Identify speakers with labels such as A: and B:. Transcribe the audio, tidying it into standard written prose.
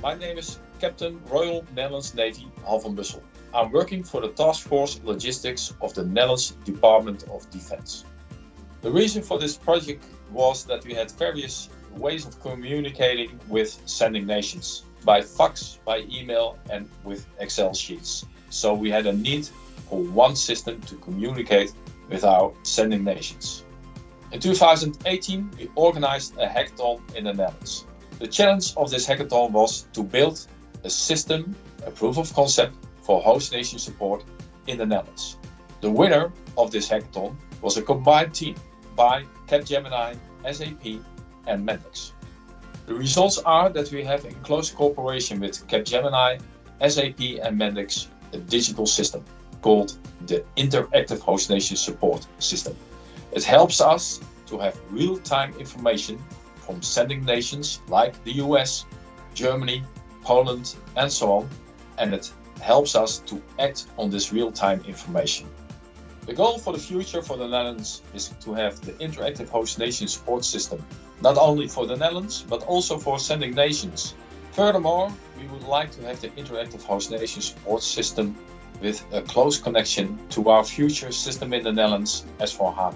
A: My name is Captain Royal Netherlands Navy Han van Bussel. I'm working for the Task Force Logistics of the Netherlands Department of Defense. The reason for this project was that we had various ways of communicating with sending nations, by fax, by email and with Excel sheets. So we had a need for one system to communicate with our sending nations. In 2018, we organized a hackathon in the Netherlands. The challenge of this hackathon was to build a system, a proof of concept for host nation support in the Netherlands. The winner of this hackathon was a combined team by Capgemini, SAP and Mendix. The results are that we have, in close cooperation with Capgemini, SAP and Mendix, a digital system called the Interactive Host Nation Support System. It helps us to have real-time information from sending nations like the US, Germany, Poland and so on, and it helps us to act on this real-time information. The goal for the future for the Netherlands is to have the Interactive Host Nation Support System, not only for the Netherlands, but also for sending nations. Furthermore, we would like to have the Interactive Host Nation Support System with a close connection to our future system in the Netherlands, S4HANA.